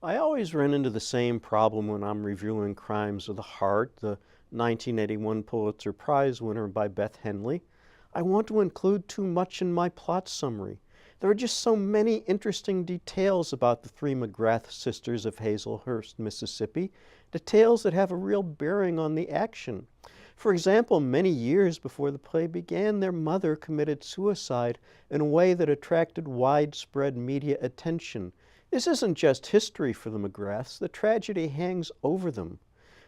I always run into the same problem when I'm reviewing Crimes of the Heart, the 1981 Pulitzer Prize winner by Beth Henley. I want to include too much in my plot summary. There are just so many interesting details about the three McGrath sisters of Hazelhurst, Mississippi, details that have a real bearing on the action. For example, many years before the play began, their mother committed suicide in a way that attracted widespread media attention. This isn't just history for the McGraths, the tragedy hangs over them.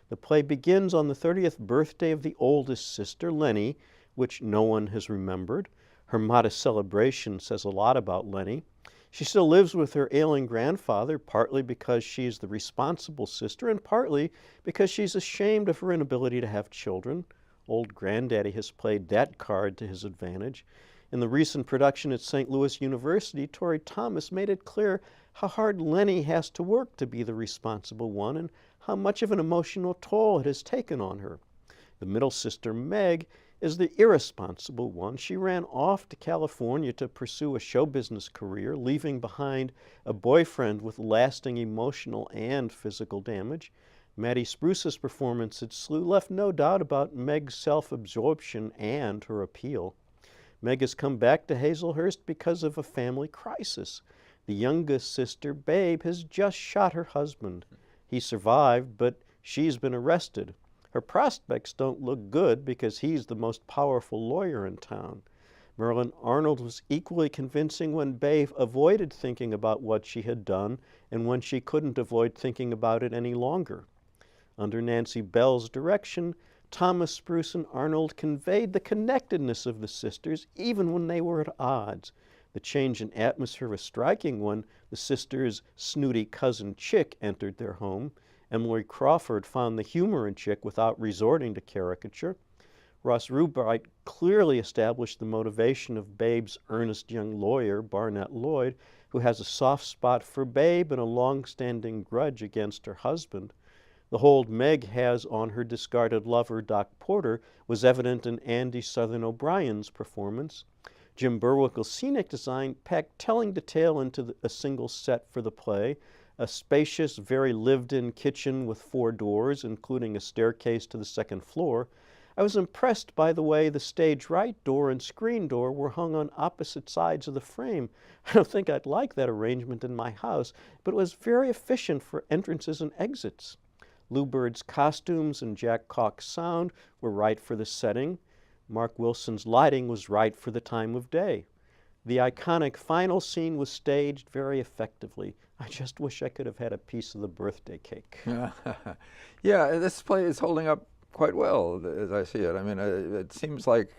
The play begins on the 30th birthday of the oldest sister, Lenny, which no one has remembered. Her modest celebration says a lot about Lenny. She still lives with her ailing grandfather, partly because she's the responsible sister and partly because she's ashamed of her inability to have children. Old Granddaddy has played that card to his advantage. In the recent production at St. Louis University, Tori Thomas made it clear how hard Lenny has to work to be the responsible one and how much of an emotional toll it has taken on her. The middle sister, Meg, is the irresponsible one. She ran off to California to pursue a show business career, leaving behind a boyfriend with lasting emotional and physical damage. Maddie Spruce's performance at SLU left no doubt about Meg's self-absorption and her appeal. Meg has come back to Hazelhurst because of a family crisis. The youngest sister, Babe, has just shot her husband. He survived, but she's been arrested. Her prospects don't look good because he's the most powerful lawyer in town. Marilyn Arnold was equally convincing when Babe avoided thinking about what she had done and when she couldn't avoid thinking about it any longer. Under Nancy Bell's direction, Thomas, Spruce, and Arnold conveyed the connectedness of the sisters even when they were at odds. The change in atmosphere was striking when the sisters' snooty cousin Chick entered their home. Emily Crawford found the humor in Chick without resorting to caricature. Ross Rubright clearly established the motivation of Babe's earnest young lawyer, Barnett Lloyd, who has a soft spot for Babe and a long-standing grudge against her husband. The hold Meg has on her discarded lover, Doc Porter, was evident in Andy Southern O'Brien's performance. Jim Burwickle's scenic design packed telling detail into a single set for the play, a spacious, very lived-in kitchen with 4 doors, including a staircase to the second floor. I was impressed by the way the stage right door and screen door were hung on opposite sides of the frame. I don't think I'd like that arrangement in my house, but it was very efficient for entrances and exits. Lou Bird's costumes and Jack Cock's sound were right for the setting. Mark Wilson's lighting was right for the time of day. The iconic final scene was staged very effectively. I just wish I could have had a piece of the birthday cake. Yeah, this play is holding up quite well as I see it. I mean, it seems like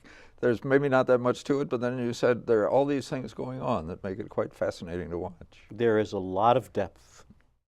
there's maybe not that much to it, but then you said there are all these things going on that make it quite fascinating to watch. There is a lot of depth.